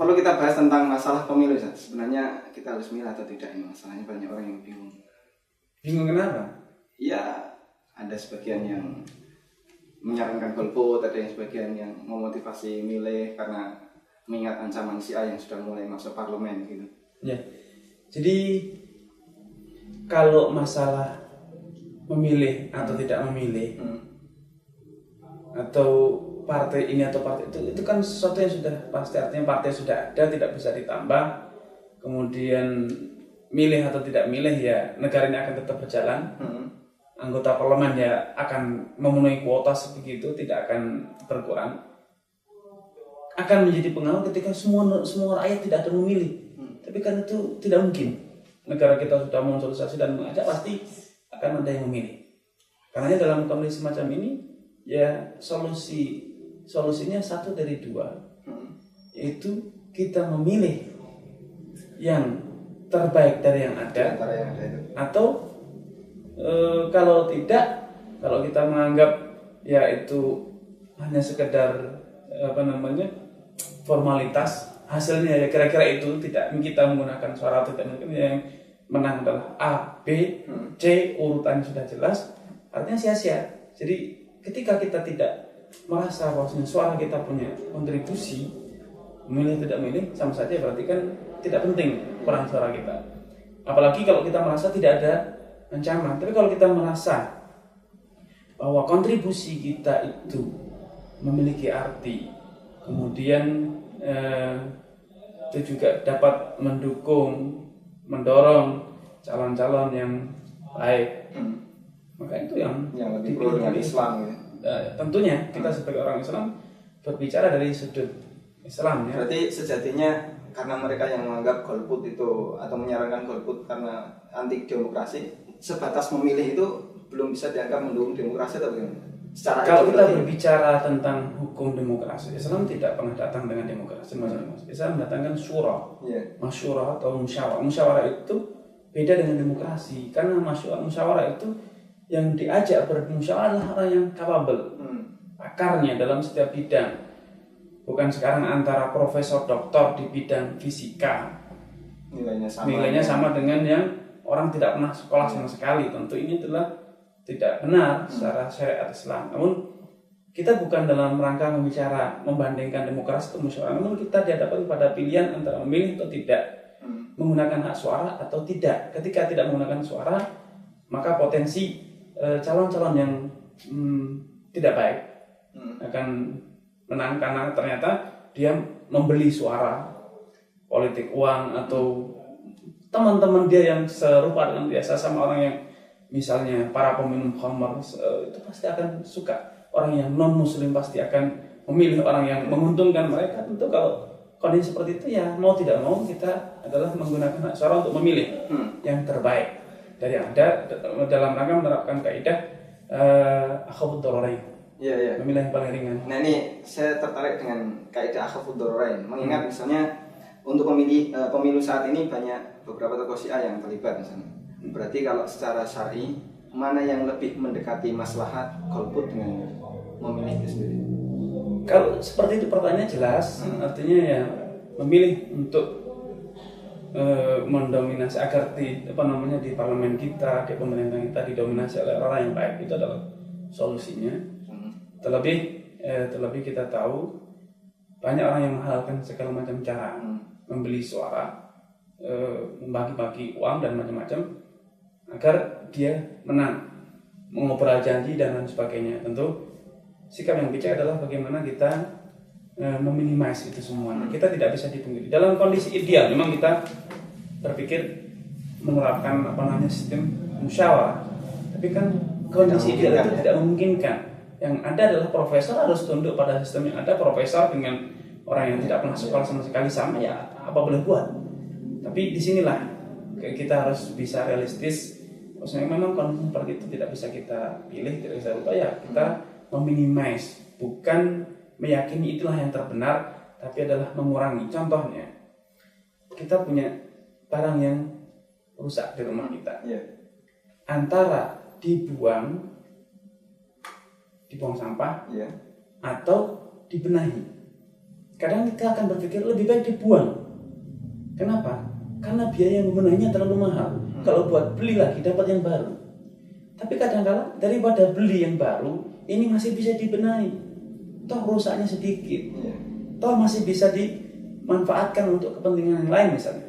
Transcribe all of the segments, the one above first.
perlu kita bahas tentang masalah pemilu. Sebenarnya kita harus milih atau tidak, ini masalahnya banyak orang yang bingung. Bingung kenapa? Ya, ada sebagian yang menyarankan golput, ada yang sebagian yang memotivasi milih karena mengingat ancaman si A yang sudah mulai masuk parlemen gitu. Ya, jadi kalau masalah memilih atau tidak memilih, atau partai ini atau partai itu kan sesuatu yang sudah pasti, artinya partai sudah ada, tidak bisa ditambah. Kemudian milih atau tidak milih ya negara ini akan tetap berjalan. Anggota parlemen ya akan memenuhi kuota sebegitu, tidak akan berkurang. Akan menjadi pengaruh ketika semua rakyat tidak ada memilih. Tapi kan itu tidak mungkin. Negara kita sudah mensosialisasi dan mengajak, pasti akan ada yang memilih. Karena dalam kondisi semacam ini ya solusinya satu dari dua, yaitu kita memilih yang terbaik dari yang ada, atau kalau tidak, kalau kita menganggap ya itu hanya sekedar formalitas, hasilnya ya kira-kira itu, tidak kita menggunakan suara atau tidak, yang menang adalah A, B, C, urutannya sudah jelas, artinya sia-sia. Jadi ketika kita tidak merasa bahwa suara kita punya kontribusi, memilih tidak memilih sama saja berarti kan tidak penting peran suara kita. Apalagi kalau kita merasa tidak ada ancaman. Tapi kalau kita merasa bahwa kontribusi kita itu memiliki arti, kemudian itu juga dapat mendorong calon-calon yang baik, maka itu yang lebih pro dengan Islam ya. Tentunya kita sebagai orang Islam berbicara dari sudut Islam ya. Berarti sejatinya karena mereka yang menganggap golput itu atau menyarankan golput karena anti demokrasi, sebatas memilih itu belum bisa dianggap mendukung demokrasi atau bagaimana? Kalau kita berbicara tentang hukum demokrasi, Islam tidak pernah datang dengan demokrasi. Islam mendatangkan syura, masyurah atau musyawarah. Musyawarah itu beda dengan demokrasi, karena musyawarah itu yang diajak bermusyawarah adalah orang yang capable, pakarnya dalam setiap bidang. Bukan sekarang antara profesor doktor di bidang fisika nilainya sama dengan yang orang tidak pernah sekolah sama sekali. Tentu ini adalah tidak benar secara syariat Islam. Namun kita bukan dalam rangka membandingkan demokrasi atau musyawarah, namun kita dihadapkan pada pilihan antara memilih atau tidak, menggunakan hak suara atau tidak. Ketika tidak menggunakan suara, maka potensi calon-calon yang tidak baik akan menang, karena ternyata dia membeli suara, politik uang, atau teman-teman dia yang serupa dengan biasa sama orang yang misalnya para peminum khamar, itu pasti akan suka. Orang yang non muslim pasti akan memilih orang yang menguntungkan mereka. Tentu kalau kondisi seperti itu ya mau tidak mau kita adalah menggunakan hak suara untuk memilih yang terbaik dari yang ada, dalam rangka menerapkan kaidah akhafud dararain. Memilih yang paling ringan. Nah ini saya tertarik dengan kaidah akhafud dararain, mengingat misalnya untuk pemilu saat ini banyak beberapa tokoh Syiah yang terlibat misalnya. Berarti kalau secara syar'i, mana yang lebih mendekati maslahat golput dengan memilih itu sendiri? Kalau seperti itu pertanyaannya jelas, artinya ya memilih untuk mendominasi agar di parlemen kita, di pemerintah kita didominasi oleh orang yang baik, itu adalah solusinya. Terlebih kita tahu banyak orang yang menghalalkan segala macam cara, membeli suara, membagi-bagi uang dan macam-macam agar dia menang, mengobrol janji dan lain sebagainya. Tentu sikap yang bijak adalah bagaimana kita meminimasi itu semua. Kita tidak bisa dipungkiri. Dalam kondisi ideal memang kita berpikir menerapkan sistem musyawarah. Tapi kan kondisi ideal itu tidak memungkinkan. Yang ada adalah profesor harus tunduk pada sistem yang ada. Profesor dengan orang yang tidak pernah sekolah sama sekali sama, ya apa boleh buat. Tapi disinilah kita harus bisa realistis. Maksudnya memang kondisi seperti itu tidak bisa kita pilih, tidak bisa ubah, ya kita meminimize, bukan meyakini itulah yang terbenar, tapi adalah mengurangi. Contohnya, kita punya barang yang rusak di rumah kita, antara dibuang sampah, atau dibenahi. kadang kita akan berpikir lebih baik dibuang. Kenapa? Karena biaya membenahinya terlalu mahal. Kalau buat beli lagi dapat yang baru. Tapi kadang-kadang daripada beli yang baru, ini masih bisa dibenahi. Toh rusaknya sedikit. Toh masih bisa dimanfaatkan untuk kepentingan yang lain misalnya.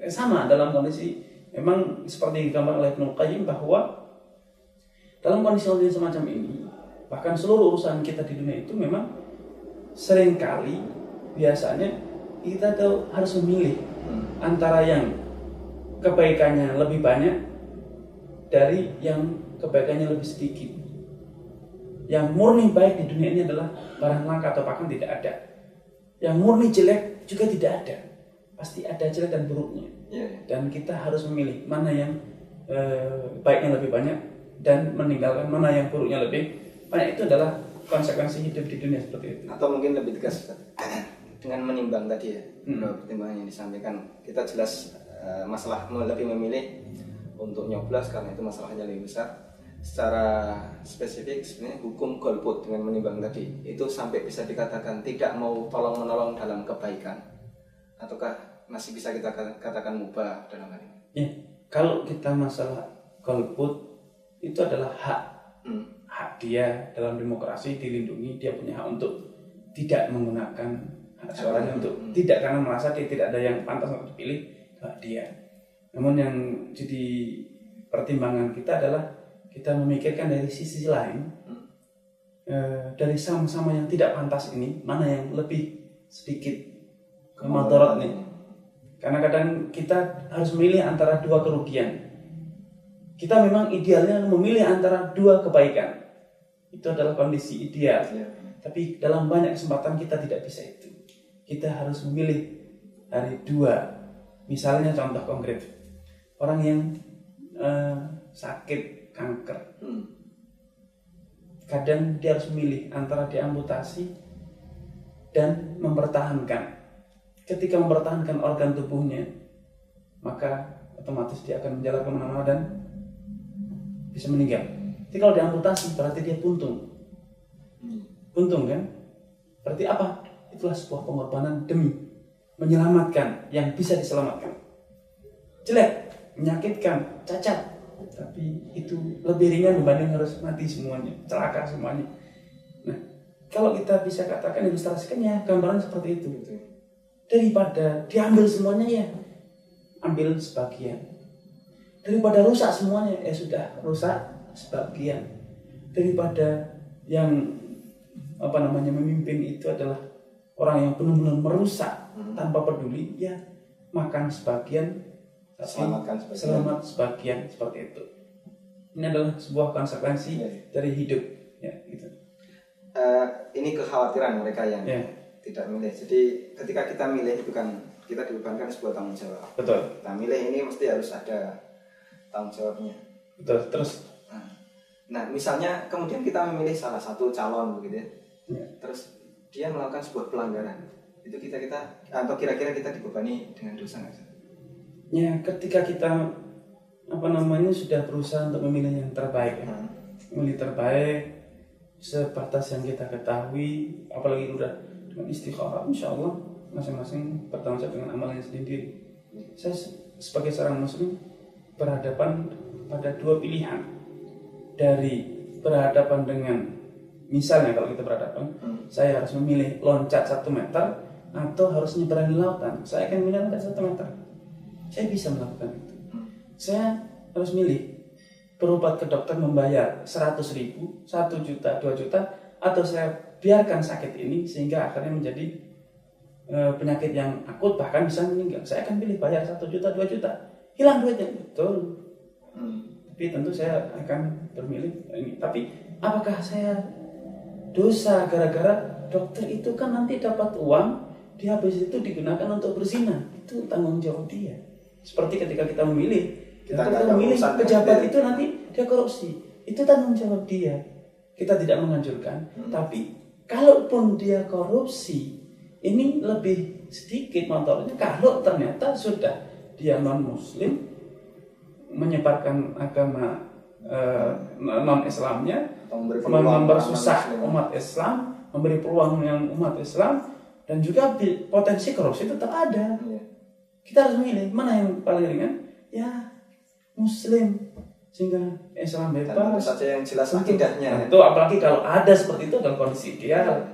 Sama dalam kondisi memang seperti digambar oleh Ibnu Qayyim bahwa dalam kondisi semacam ini, bahkan seluruh urusan kita di dunia itu memang seringkali biasanya kita tuh harus memilih antara yang kebaikannya lebih banyak dari yang kebaikannya lebih sedikit. Yang murni baik di dunia ini adalah barang langka atau bahkan tidak ada. Yang murni jelek juga tidak ada. Pasti ada jelek dan buruknya. Dan kita harus memilih mana yang baiknya lebih banyak dan meninggalkan mana yang buruknya lebih banyak. Itu adalah konsekuensi hidup di dunia seperti itu. Atau mungkin lebih tegas dengan menimbang tadi ya, pertimbangan yang disampaikan, kita jelas masalah lebih memilih untuk nyoblos karena itu masalahnya lebih besar. Secara spesifik sebenarnya hukum golput dengan menimbang tadi itu sampai bisa dikatakan tidak mau tolong menolong dalam kebaikan, ataukah masih bisa kita katakan mubah dalam hal ini? Ya, kalau kita masalah golput itu adalah hak dia dalam demokrasi dilindungi, dia punya hak untuk tidak menggunakan hak suaranya untuk tidak karena merasa dia tidak ada yang pantas untuk dipilih, hak dia. Namun yang jadi pertimbangan kita adalah kita memikirkan dari sisi lain, dari sama-sama yang tidak pantas ini mana yang lebih sedikit kemadaratan. Karena kadang kita harus memilih antara dua kerugian. Kita memang idealnya memilih antara dua kebaikan. Itu adalah kondisi ideal. Tapi dalam banyak kesempatan kita tidak bisa itu. Kita harus memilih dari dua. Misalnya contoh konkret, orang yang sakit kanker, kadang dia harus memilih antara diamputasi dan mempertahankan. Ketika mempertahankan organ tubuhnya, maka otomatis dia akan menjalar kemana-mana dan bisa meninggal. Tapi kalau diamputasi berarti dia buntung kan? Berarti apa? Itulah sebuah pengorbanan demi menyelamatkan yang bisa diselamatkan. Jelek, menyakitkan, cacat, tapi itu lebih ringan dibanding harus mati semuanya, celaka semuanya. Nah, kalau kita bisa katakan ilustrasikannya, gambaran seperti itu. Daripada diambil semuanya ya, ambil sebagian. Daripada rusak semuanya, sudah rusak sebagian. Daripada yang memimpin itu adalah orang yang benar-benar merusak tanpa peduli, ya makan sebagian, selamat sebagian seperti itu. Ini adalah sebuah konsekuensi dari hidup, ya gitu. Ini kekhawatiran mereka yang tidak milih. Jadi ketika kita milih itu kan kita dibebankan sebuah tanggung jawab. Betul. Kita milih ini mesti harus ada tanggung jawabnya. Betul. Terus. Nah, misalnya kemudian kita memilih salah satu calon begitu ya. Terus dia melakukan sebuah pelanggaran. Itu kita atau kira-kira kita dibebani dengan dosa nggak sih? Ya, ketika kita sudah berusaha untuk memilih yang terbaik, memilih terbaik sebatas yang kita ketahui, apalagi udah dengan istikharah, insya Allah masing-masing bertanggung jawab dengan amalnya sendiri. Saya sebagai seorang muslim berhadapan pada dua pilihan, dari berhadapan dengan, misalnya kalau kita berhadapan, saya harus memilih loncat 1 meter atau harus nyeberangi lautan. Saya akan memilih loncat 1 meter. Saya bisa melakukan itu. Saya harus milih berobat ke dokter membayar 100.000, 1 juta, 2 juta, atau saya biarkan sakit ini sehingga akhirnya menjadi penyakit yang akut bahkan bisa meninggal. Saya akan pilih bayar 1 juta, 2 juta, hilang duitnya, betul. Tapi tentu saya akan bermilih ini. Tapi apakah saya dosa gara-gara dokter itu kan nanti dapat uang, dia habis itu digunakan untuk berzina? Itu tanggung jawab dia. Seperti ketika kita memilih pejabat itu nanti dia korupsi, itu tanggung jawab dia. Kita tidak menganjurkan, tapi kalaupun dia korupsi, ini lebih sedikit motornya kalau ternyata sudah dia non-muslim, menyebarkan agama non-Islamnya, mempersusah umat Islam, memberi peluang yang umat Islam, Dan juga potensi korupsi tetap ada. Kita harus memilih mana yang paling ringan, ya Muslim, sehingga Islam bebas. Tentu saja yang jelas akidahnya. Tentu, apalagi kalau ada seperti itu dalam kondisi ideal,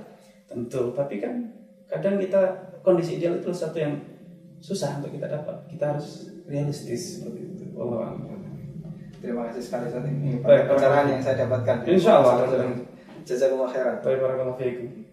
tentu. Tapi kan kadang kita kondisi ideal itu satu yang susah untuk kita dapat. Kita harus realistis seperti itu. Allah. Terima kasih sekali Ustaz, ini pencerahan yang saya dapatkan. Insya Allah. Jazakumullah khairan. Barakallahu fiikum.